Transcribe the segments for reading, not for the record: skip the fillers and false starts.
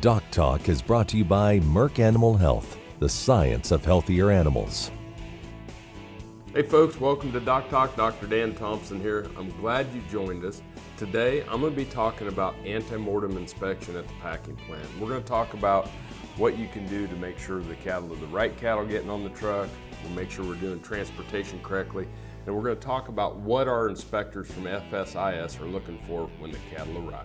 DocTalk is brought to you by Merck Animal Health, the science of healthier animals. Hey folks, welcome to DocTalk. Dr. Dan Thomson here. I'm glad you joined us. Today I'm going to be talking about anti-mortem inspection at the packing plant. We're going to talk about what you can do to make sure the cattle are the right cattle getting on the truck. We'll make sure we're doing transportation correctly. And we're going to talk about what our inspectors from FSIS are looking for when the cattle arrive.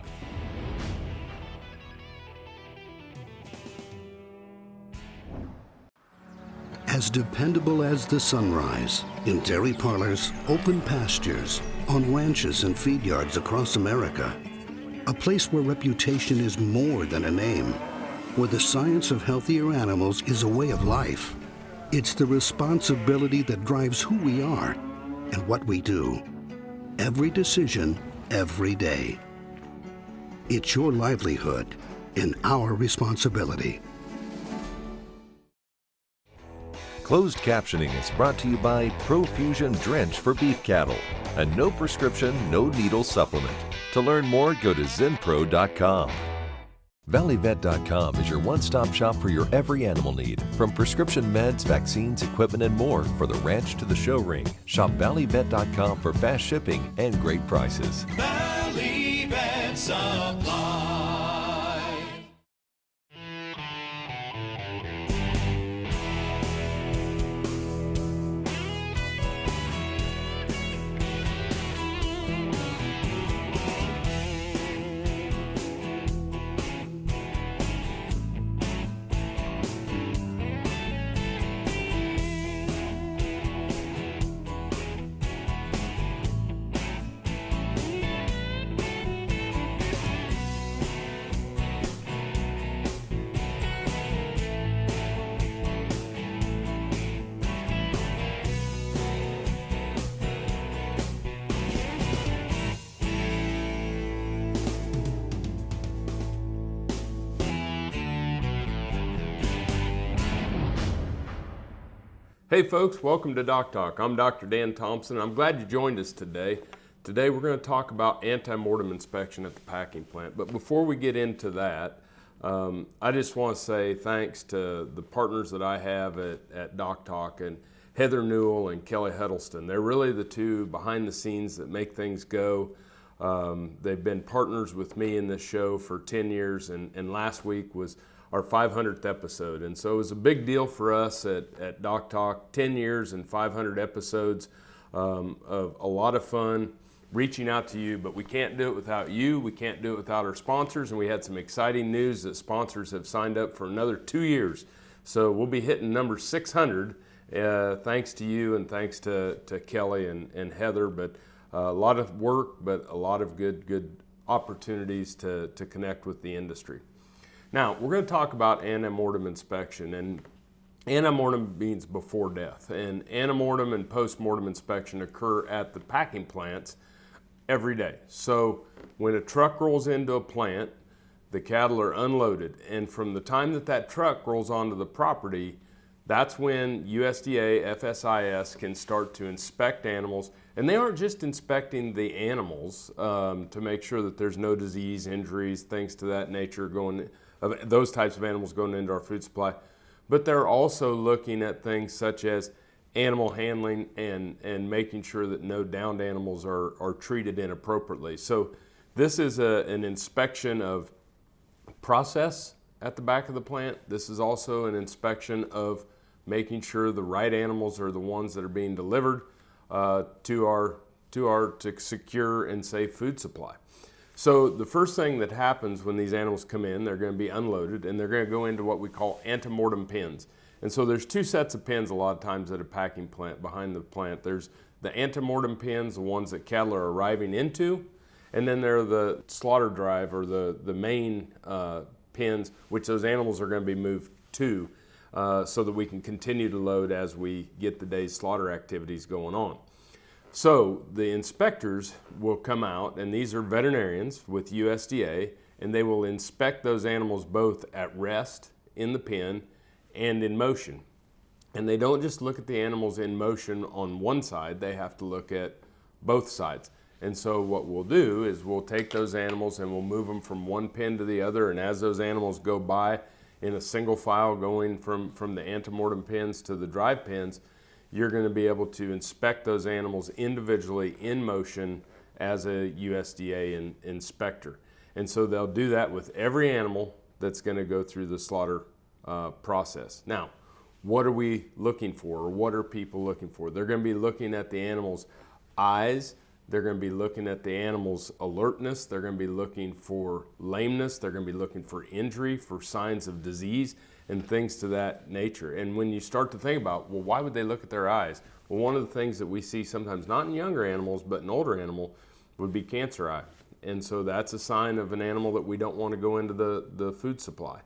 As dependable as the sunrise, in dairy parlors, open pastures, on ranches and feed yards across America. A place where reputation is more than a name, where the science of healthier animals is a way of life. It's the responsibility that drives who we are and what we do. Every decision, every day. It's your livelihood and our responsibility. Closed captioning is brought to you by Profusion Drench for beef cattle, a no prescription, no needle supplement. To learn more, go to zenpro.com. ValleyVet.com is your one-stop shop for your every animal need, from prescription meds, vaccines, equipment, and more for the ranch to the show ring. Shop ValleyVet.com for fast shipping and great prices. Valley Vet Supply. Hey folks, welcome to DocTalk. I'm Dr. Dan Thomson. I'm glad you joined us today. Today we're going to talk about anti-mortem inspection at the packing plant. But before we get into that, I just want to say thanks to the partners that I have at DocTalk, and Heather Newell and Kelly Huddleston. They're really the two behind the scenes that make things go. They've been partners with me in this show for 10 years, and last week was our 500th episode. And so it was a big deal for us at DocTalk, 10 years and 500 episodes of a lot of fun reaching out to you, but we can't do it without you. We can't do it without our sponsors, and we had some exciting news that sponsors have signed up for another 2 years. So we'll be hitting number 600 thanks to you and thanks to Kelly and Heather, but a lot of work, but a lot of good opportunities to connect with the industry. Now, we're going to talk about antemortem inspection, and antemortem means before death, and antemortem and postmortem inspection occur at the packing plants every day. So when a truck rolls into a plant, the cattle are unloaded, and from the time that truck rolls onto the property, that's when USDA, FSIS can start to inspect animals, and they aren't just inspecting the animals to make sure that there's no disease, injuries, things to that nature of those types of animals going into our food supply, but they're also looking at things such as animal handling and making sure that no downed animals are treated inappropriately. So this is an inspection of process at the back of the plant. This is also an inspection of making sure the right animals are the ones that are being delivered to our secure and safe food supply. So the first thing that happens when these animals come in, they're going to be unloaded, and they're going to go into what we call antemortem pens. And so there's two sets of pens a lot of times at a packing plant behind the plant. There's the antemortem pens, the ones that cattle are arriving into, and then there are the slaughter drive, or the main pens, which those animals are going to be moved to so that we can continue to load as we get the day's slaughter activities going on. So the inspectors will come out, and these are veterinarians with USDA, and they will inspect those animals both at rest in the pen and in motion. And they don't just look at the animals in motion on one side, they have to look at both sides. And so what we'll do is we'll take those animals and we'll move them from one pen to the other, and as those animals go by in a single file going from the antemortem pens to the drive pens, you're going to be able to inspect those animals individually in motion as a USDA inspector. And so they'll do that with every animal that's going to go through the slaughter process. Now, what are we looking for, or what are people looking for? They're going to be looking at the animal's eyes. They're going to be looking at the animal's alertness. They're going to be looking for lameness. They're going to be looking for injury, for signs of disease, and things to that nature. And when you start to think about, well, why would they look at their eyes? Well, one of the things that we see sometimes, not in younger animals, but in older animal, would be cancer eye. And so that's a sign of an animal that we don't want to go into the food supply.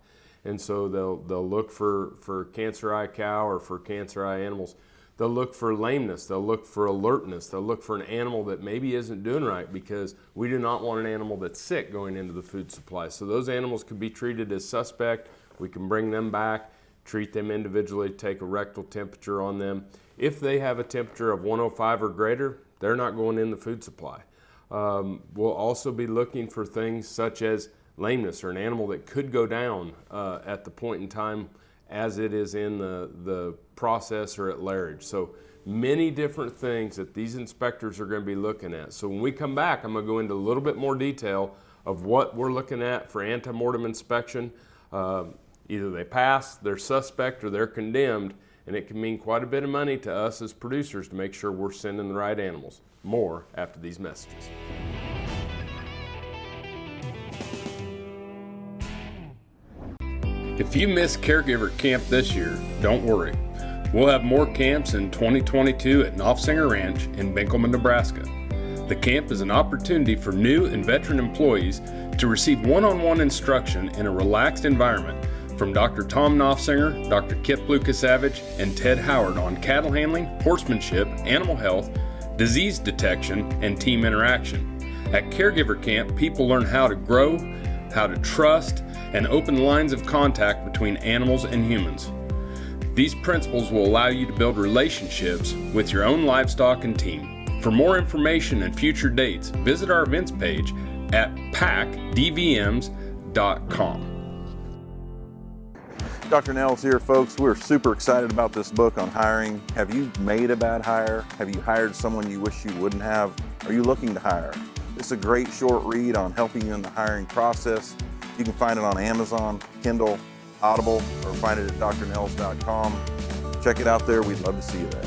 And so they'll look for cancer eye cow or for cancer eye animals. They'll look for lameness, they'll look for alertness, they'll look for an animal that maybe isn't doing right, because we do not want an animal that's sick going into the food supply. So those animals could be treated as suspect. We can bring them back, treat them individually, take a rectal temperature on them. If they have a temperature of 105 or greater, they're not going in the food supply. We'll also be looking for things such as lameness, or an animal that could go down at the point in time as it is in the process or at lairage. So many different things that these inspectors are going to be looking at. So when we come back, I'm going to go into a little bit more detail of what we're looking at for antemortem inspection. Either they pass, they're suspect, or they're condemned, and it can mean quite a bit of money to us as producers to make sure we're sending the right animals. More after these messages. If you missed Caregiver Camp this year, don't worry. We'll have more camps in 2022 at Thomson Ranch in Benkelman, Nebraska. The camp is an opportunity for new and veteran employees to receive one-on-one instruction in a relaxed environment from Dr. Tom Knopfsinger, Dr. Kip Lucasavage, and Ted Howard on cattle handling, horsemanship, animal health, disease detection, and team interaction. At Caregiver Camp, people learn how to grow, how to trust, and open lines of contact between animals and humans. These principles will allow you to build relationships with your own livestock and team. For more information and future dates, visit our events page at packdvms.com. Dr. Nels here, folks. We're super excited about this book on hiring. Have you made a bad hire? Have you hired someone you wish you wouldn't have? Are you looking to hire? It's a great short read on helping you in the hiring process. You can find it on Amazon, Kindle, Audible, or find it at drnels.com. Check it out there. We'd love to see you there.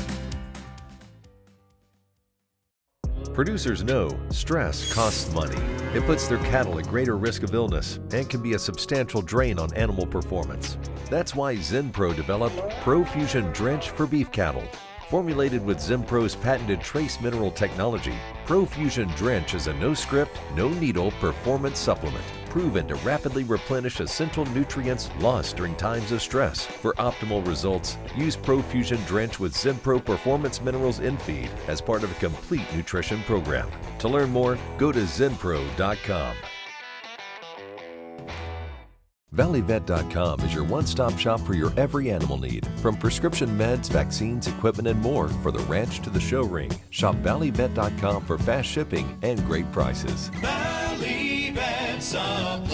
Producers know stress costs money. It puts their cattle at greater risk of illness and can be a substantial drain on animal performance. That's why Zenpro developed ProFusion Drench for beef cattle. Formulated with Zenpro's patented trace mineral technology, ProFusion Drench is a no-script, no-needle performance supplement, proven to rapidly replenish essential nutrients lost during times of stress. For optimal results, use ProFusion Drench with Zenpro Performance Minerals in feed as part of a complete nutrition program. To learn more, go to zenpro.com. ValleyVet.com is your one-stop shop for your every animal need. From prescription meds, vaccines, equipment, and more for the ranch to the show ring. Shop ValleyVet.com for fast shipping and great prices. Valley Vet Supply.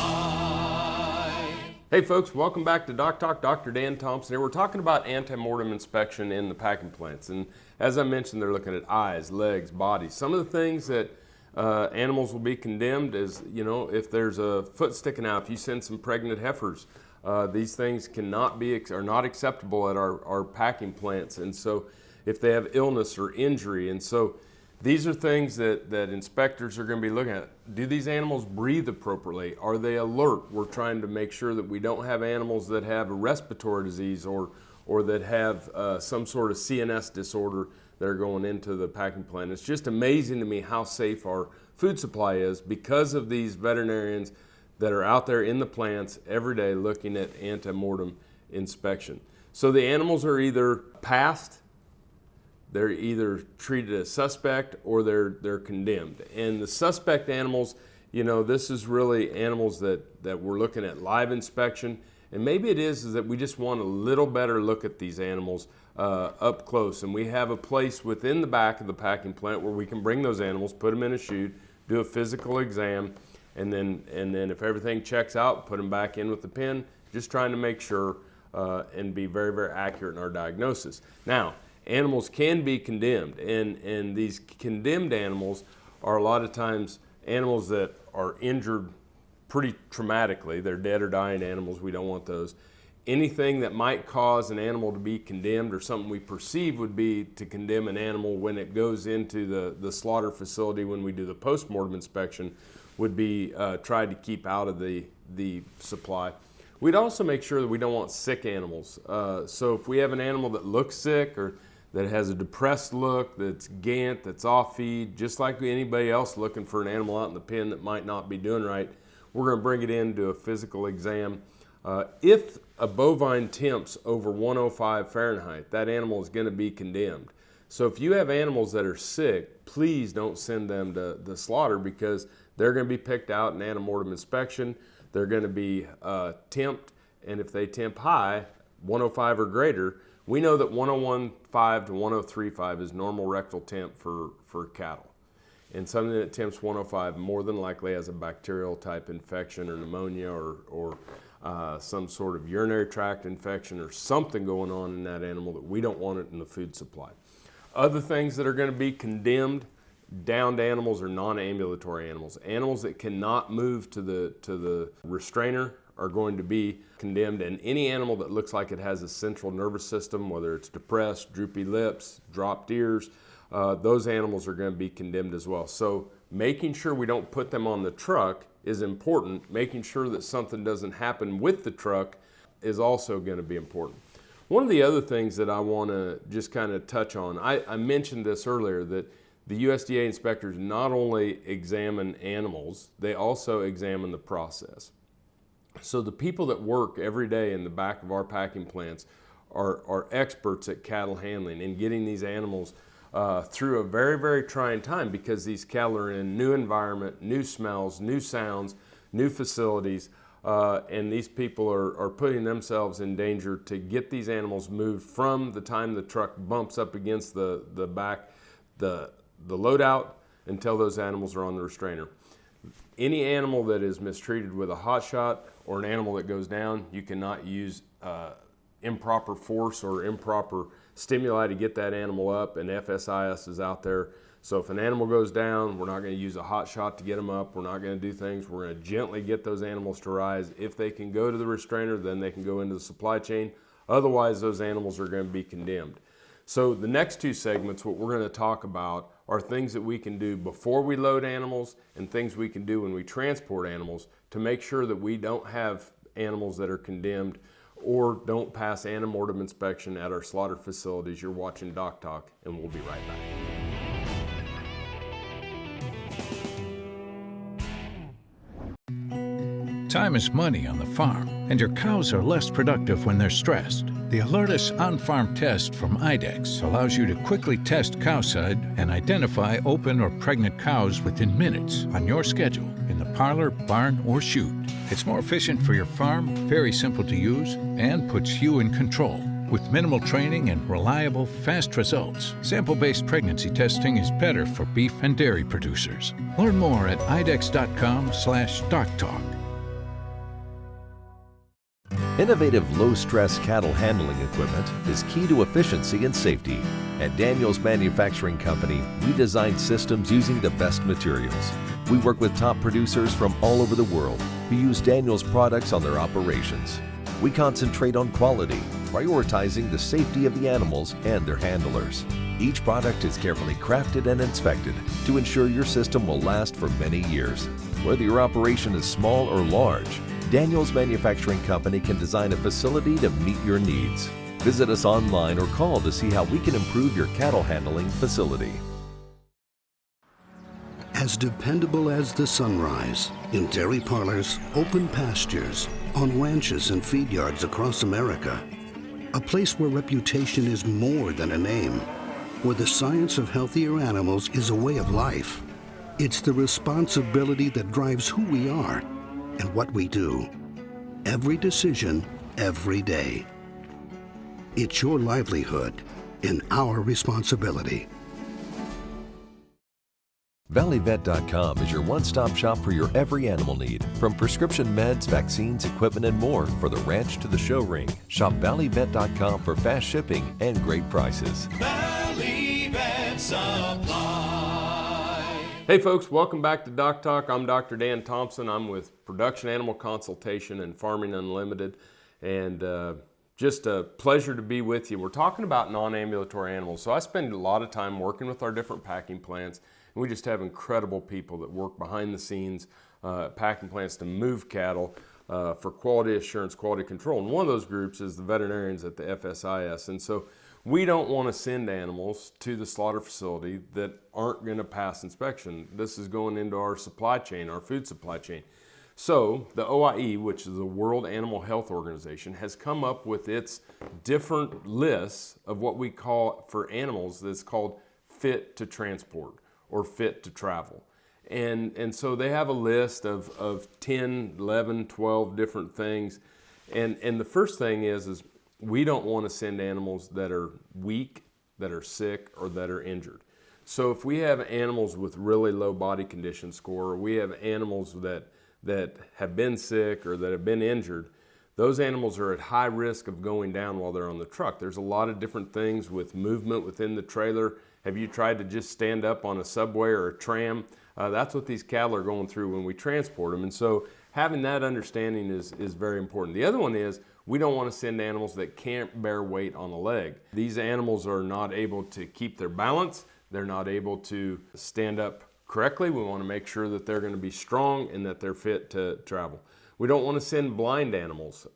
Hey folks, welcome back to DocTalk. Dr. Dan Thomson here. We're talking about antemortem inspection in the packing plants. And as I mentioned, they're looking at eyes, legs, bodies. Some of the things that animals will be condemned is, if there's a foot sticking out, if you send some pregnant heifers, these things are not acceptable at our packing plants. And so if they have illness or injury, and so these are things that inspectors are going to be looking at. Do these animals breathe appropriately? Are they alert? We're trying to make sure that we don't have animals that have a respiratory disease or that have some sort of CNS disorder that are going into the packing plant. It's just amazing to me how safe our food supply is because of these veterinarians that are out there in the plants every day looking at antemortem inspection. So the animals are either passed, they're either treated as suspect, or they're condemned. And the suspect animals, this is really animals that we're looking at live inspection, And maybe it is that we just want a little better look at these animals up close. And we have a place within the back of the packing plant where we can bring those animals, put them in a chute, do a physical exam, and then if everything checks out, put them back in with the pen, just trying to make sure and be very, very accurate in our diagnosis. Now, animals can be condemned, and these condemned animals are a lot of times animals that are injured pretty traumatically. They're dead or dying animals. We don't want those. Anything that might cause an animal to be condemned, or something we perceive would be to condemn an animal when it goes into the slaughter facility when we do the post-mortem inspection, would be tried to keep out of the supply. We'd also make sure that we don't want sick animals. So if we have an animal that looks sick or that has a depressed look, that's gant, that's off feed, just like anybody else looking for an animal out in the pen that might not be doing right, we're going to bring it in, do a physical exam. If a bovine temps over 105 Fahrenheit, that animal is going to be condemned. So if you have animals that are sick, please don't send them to the slaughter, because they're going to be picked out in antemortem inspection. They're going to be temped, and if they temp high, 105 or greater, we know that 101.5 to 103.5 is normal rectal temp for cattle. And something that temps 105 more than likely has a bacterial type infection or pneumonia or some sort of urinary tract infection or something going on in that animal that we don't want it in the food supply. Other things that are going to be condemned, downed animals or non-ambulatory animals. Animals that cannot move to the restrainer are going to be condemned, and any animal that looks like it has a central nervous system, whether it's depressed, droopy lips, dropped ears, those animals are going to be condemned as well. So making sure we don't put them on the truck is important. Making sure that something doesn't happen with the truck is also going to be important. One of the other things that I want to just kind of touch on, I mentioned this earlier, that the USDA inspectors not only examine animals, they also examine the process. So the people that work every day in the back of our packing plants are experts at cattle handling and getting these animals through a very, very trying time, because these cattle are in a new environment, new smells, new sounds, new facilities, and these people are putting themselves in danger to get these animals moved from the time the truck bumps up against the back, the loadout, until those animals are on the restrainer. Any animal that is mistreated with a hot shot or an animal that goes down, you cannot use improper force or improper stimuli to get that animal up, and FSIS is out there. So if an animal goes down, we're not going to use a hot shot to get them up. We're not going to do things. We're going to gently get those animals to rise. If they can go to the restrainer, then they can go into the supply chain. Otherwise, those animals are going to be condemned. So the next two segments, what we're going to talk about are things that we can do before we load animals and things we can do when we transport animals to make sure that we don't have animals that are condemned or don't pass antemortem inspection at our slaughter facilities. You're watching DocTalk, and we'll be right back. Time is money on the farm, and your cows are less productive when they're stressed. The Alertus on-farm test from IDEXX allows you to quickly test cowside and identify open or pregnant cows within minutes on your schedule in the parlor, barn, or chute. It's more efficient for your farm, very simple to use, and puts you in control. With minimal training and reliable, fast results, sample-based pregnancy testing is better for beef and dairy producers. Learn more at idexx.com/DocTalk. Innovative low-stress cattle handling equipment is key to efficiency and safety. At Daniels Manufacturing Company, we design systems using the best materials. We work with top producers from all over the world who use Daniels products on their operations. We concentrate on quality, prioritizing the safety of the animals and their handlers. Each product is carefully crafted and inspected to ensure your system will last for many years. Whether your operation is small or large, Daniels Manufacturing Company can design a facility to meet your needs. Visit us online or call to see how we can improve your cattle handling facility. As dependable as the sunrise, in dairy parlors, open pastures, on ranches and feed yards across America. A place where reputation is more than a name, where the science of healthier animals is a way of life. It's the responsibility that drives who we are and what we do. Every decision, every day. It's your livelihood and our responsibility. ValleyVet.com is your one-stop shop for your every animal need. From prescription meds, vaccines, equipment, and more for the ranch to the show ring. Shop ValleyVet.com for fast shipping and great prices. Valley Vet Supply. Hey folks, welcome back to DocTalk. I'm Dr. Dan Thomson. I'm with Production Animal Consultation and Farming Unlimited, and just a pleasure to be with you. We're talking about non-ambulatory animals. So I spend a lot of time working with our different packing plants, and we just have incredible people that work behind the scenes at packing plants to move cattle for quality assurance, quality control. And one of those groups is the veterinarians at the FSIS. And so we don't want to send animals to the slaughter facility that aren't going to pass inspection. This is going into our supply chain, our food supply chain. So the OIE, which is the World Animal Health Organization, has come up with its different lists of what we call for animals that's called fit to transport or fit to travel. And so they have a list of 10, 11, 12 different things. And the first thing is we don't want to send animals that are weak, that are sick, or that are injured. So if we have animals with really low body condition score, or we have animals that have been sick or that have been injured, those animals are at high risk of going down while they're on the truck. There's a lot of different things with movement within the trailer. Have you tried to just stand up on a subway or a tram? That's what these cattle are going through when we transport them. And so having that understanding is very important. The other one is we don't want to send animals that can't bear weight on a leg. These animals are not able to keep their balance. They're not able to stand up correctly. We want to make sure that they're going to be strong and that they're fit to travel. We don't want to send blind animals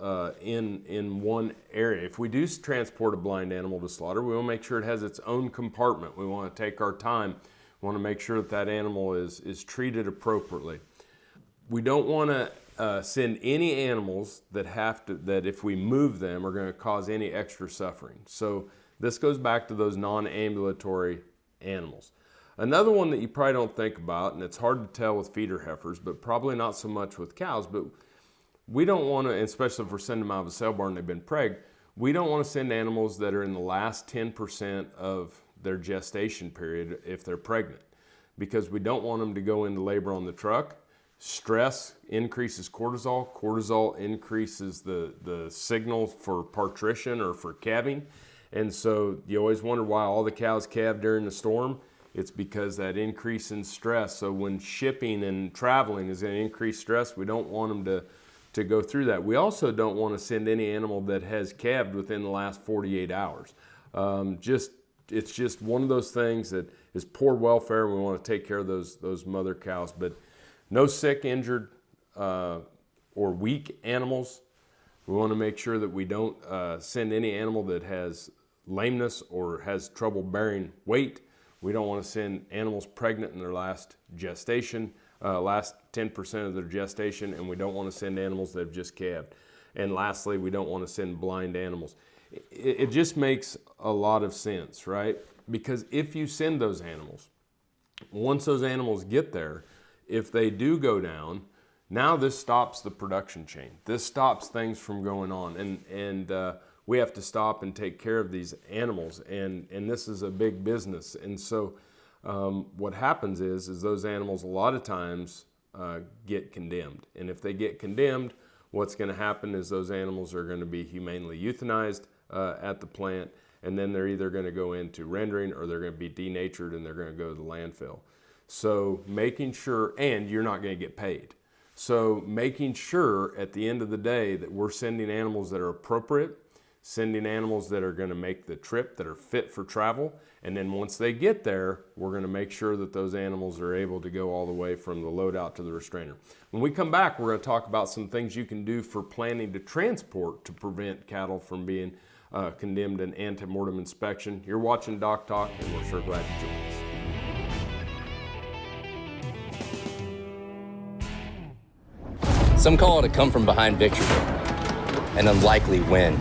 in one area. If we do transport a blind animal to slaughter, we want to make sure it has its own compartment. We want to take our time. We want to make sure that that animal is treated appropriately. We don't want to send any animals that if we move them are going to cause any extra suffering. So this goes back to those non-ambulatory animals. Another one that you probably don't think about, and it's hard to tell with feeder heifers, but probably not so much with cows, but we don't want to, especially if we're sending them out of a sale barn and they've been pregged, we don't want to send animals that are in the last 10% of their gestation period if they're pregnant, because we don't want them to go into labor on the truck. Stress increases cortisol. Cortisol increases the signal for partition or for calving. And so you always wonder why all the cows calve during the storm. It's because that increase in stress. So when shipping and traveling is going to increase stress, we don't want them to go through that. We also don't want to send any animal that has calved within the last 48 hours. It's just one of those things that is poor welfare. We want to take care of those mother cows. But no sick, injured, or weak animals. We want to make sure that we don't send any animal that has lameness or has trouble bearing weight. We don't want to send animals pregnant in their last gestation, last 10% of their gestation, and we don't want to send animals that have just calved. And lastly, we don't want to send blind animals. It just makes a lot of sense, right? Because if you send those animals, once those animals get there, if they do go down, now this stops the production chain. This stops things from going on, and we have to stop and take care of these animals, and this is a big business. And so what happens is those animals a lot of times get condemned. And if they get condemned, what's going to happen is those animals are going to be humanely euthanized at the plant, and then they're either going to go into rendering or they're going to be denatured and they're going to go to the landfill. So making sure, and you're not going to get paid. So making sure at the end of the day that we're sending animals that are appropriate, sending animals that are going to make the trip, that are fit for travel, and then once they get there, we're going to make sure that those animals are able to go all the way from the loadout to the restrainer. When we come back, we're going to talk about some things you can do for planning to transport to prevent cattle from being condemned in anti-mortem inspection. You're watching DocTalk, and we're sure glad you joined us. Some call it a come from behind victory, an unlikely win,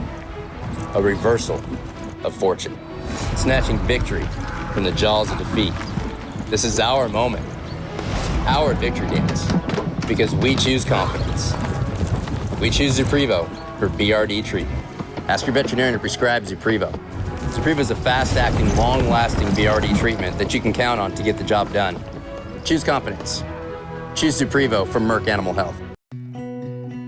a reversal of fortune, snatching victory from the jaws of defeat. This is our moment, our victory dance, because we choose confidence. We choose Zuprevo for BRD treatment. Ask your veterinarian to prescribe Zuprevo. Zuprevo is a fast-acting, long-lasting BRD treatment that you can count on to get the job done. Choose confidence. Choose Zuprevo from Merck Animal Health.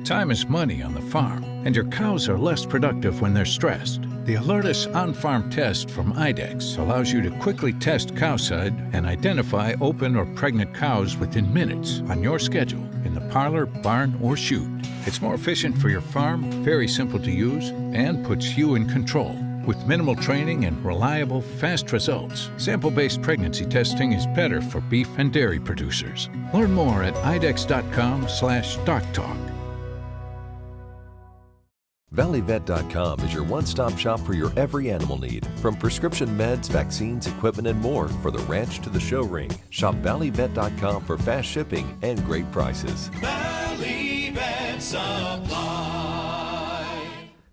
Time is money on the farm, and your cows are less productive when they're stressed. The Alertus on-farm test from IDEX allows you to quickly test cowside and identify open or pregnant cows within minutes on your schedule in the parlor, barn, or chute. It's more efficient for your farm, very simple to use, and puts you in control. With minimal training and reliable, fast results, sample-based pregnancy testing is better for beef and dairy producers. Learn more at idex.com/DocTalk. ValleyVet.com is your one-stop shop for your every animal need, from prescription meds, vaccines, equipment, and more for the ranch to the show ring. Shop ValleyVet.com for fast shipping and great prices. Valley Vet Supply.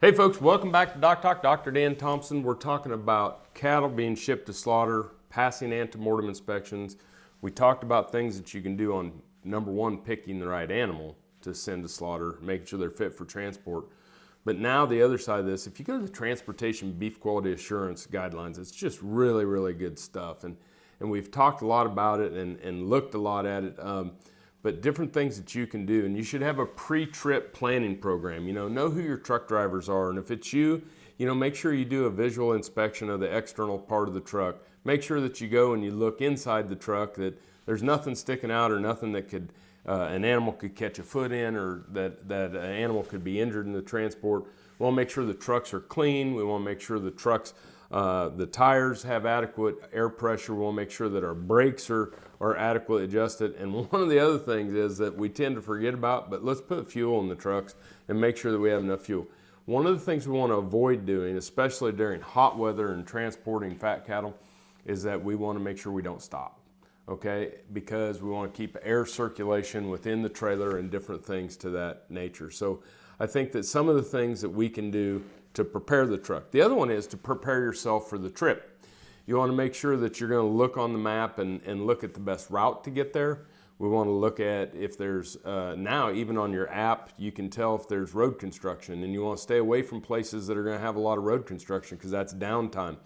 Hey folks, welcome back to DocTalk. Dr. Dan Thomson. We're talking about cattle being shipped to slaughter, passing antemortem inspections. We talked about things that you can do on, number one, picking the right animal to send to slaughter, making sure they're fit for transport. But now the other side of this, if you go to the Transportation Beef Quality Assurance Guidelines, it's just really, really good stuff. And we've talked a lot about it and looked a lot at it, but different things that you can do. And you should have a pre-trip planning program. Know who your truck drivers are. And if it's you, make sure you do a visual inspection of the external part of the truck. Make sure that you go and you look inside the truck, that there's nothing sticking out or nothing that could an animal could catch a foot in, or that an animal could be injured in the transport. We want to make sure the trucks are clean. We want to make sure the trucks, the tires have adequate air pressure. We want to make sure that our brakes are adequately adjusted. And one of the other things is that we tend to forget about, but let's put fuel in the trucks and make sure that we have enough fuel. One of the things we want to avoid doing, especially during hot weather and transporting fat cattle, is that we want to make sure we don't stop. Okay, because we want to keep air circulation within the trailer and different things to that nature. So I think that some of the things that we can do to prepare the truck. The other one is to prepare yourself for the trip. You want to make sure that you're going to look on the map and look at the best route to get there. We want to look at if there's, now even on your app, you can tell if there's road construction, and you want to stay away from places that are going to have a lot of road construction because that's downtime.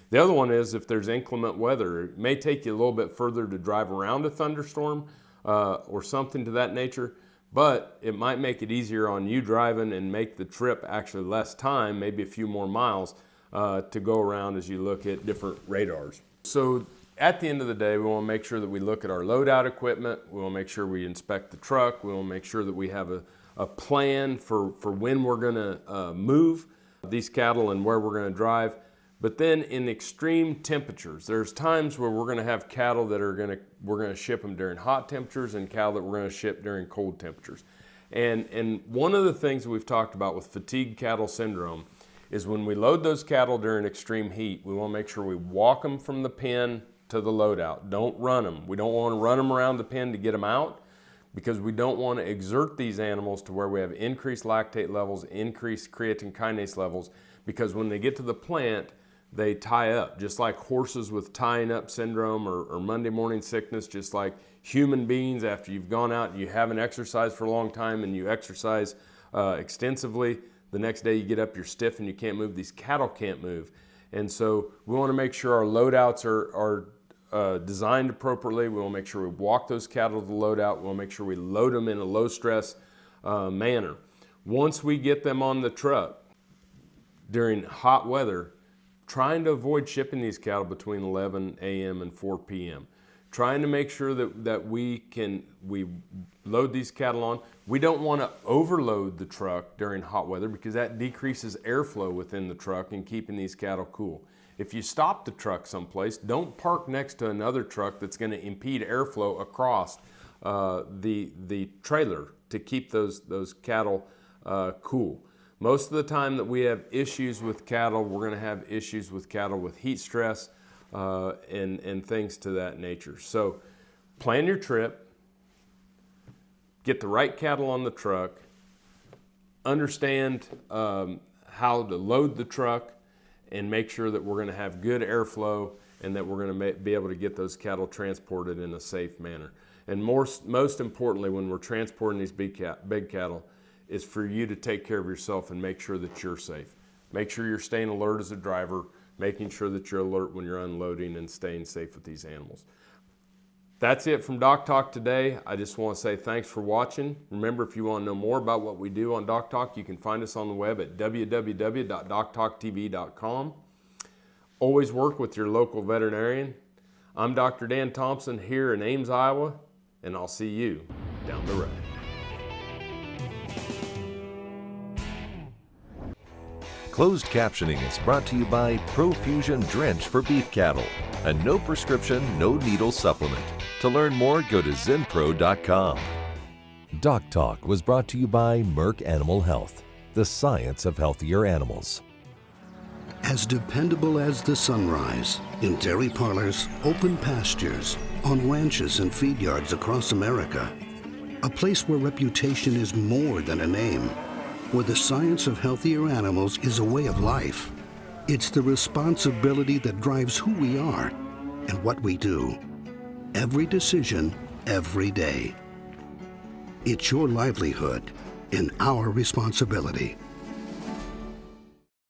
The other one is if there's inclement weather. It may take you a little bit further to drive around a thunderstorm or something to that nature, but it might make it easier on you driving and make the trip actually less time, maybe a few more miles to go around as you look at different radars. So at the end of the day, we want to make sure that we look at our loadout equipment. We want to make sure we inspect the truck. We want to make sure that we have a plan for when we're going to move these cattle and where we're going to drive. But then in extreme temperatures, there's times where we're going to have cattle that we're going to ship them during hot temperatures and cattle that we're going to ship during cold temperatures. And one of the things that we've talked about with fatigue cattle syndrome is when we load those cattle during extreme heat, we want to make sure we walk them from the pen to the loadout. Don't run them. We don't want to run them around the pen to get them out, because we don't want to exert these animals to where we have increased lactate levels, increased creatine kinase levels, because when they get to the plant, they tie up, just like horses with tying up syndrome or Monday morning sickness, just like human beings after you've gone out and you haven't exercised for a long time and you exercise extensively. The next day you get up, you're stiff and you can't move. These cattle can't move. And so we want to make sure our loadouts are designed appropriately. We want to make sure we walk those cattle to the loadout. We want to make sure we load them in a low stress manner. Once we get them on the truck during hot weather, trying to avoid shipping these cattle between 11 a.m. and 4 p.m. Trying to make sure that we load these cattle on. We don't want to overload the truck during hot weather because that decreases airflow within the truck and keeping these cattle cool. If you stop the truck someplace, don't park next to another truck that's going to impede airflow across the trailer to keep those cattle cool. Most of the time that we have issues with cattle, we're going to have issues with cattle with heat stress and things to that nature. So plan your trip, get the right cattle on the truck, understand how to load the truck, and make sure that we're going to have good airflow and that we're going to be able to get those cattle transported in a safe manner. And most importantly, when we're transporting these big cattle, is for you to take care of yourself and make sure that you're safe. Make sure you're staying alert as a driver, making sure that you're alert when you're unloading and staying safe with these animals. That's it from DocTalk today. I just want to say thanks for watching. Remember, if you want to know more about what we do on DocTalk, you can find us on the web at www.doctalktv.com. Always work with your local veterinarian. I'm Dr. Dan Thomson here in Ames, Iowa, and I'll see you down the road. Closed captioning is brought to you by Profusion Drench for beef cattle, a no prescription, no needle supplement. To learn more, go to zenpro.com. DocTalk was brought to you by Merck Animal Health, the science of healthier animals. As dependable as the sunrise, in dairy parlors, open pastures, on ranches and feed yards across America. A place where reputation is more than a name, where the science of healthier animals is a way of life. It's the responsibility that drives who we are and what we do. Every decision, every day. It's your livelihood and our responsibility.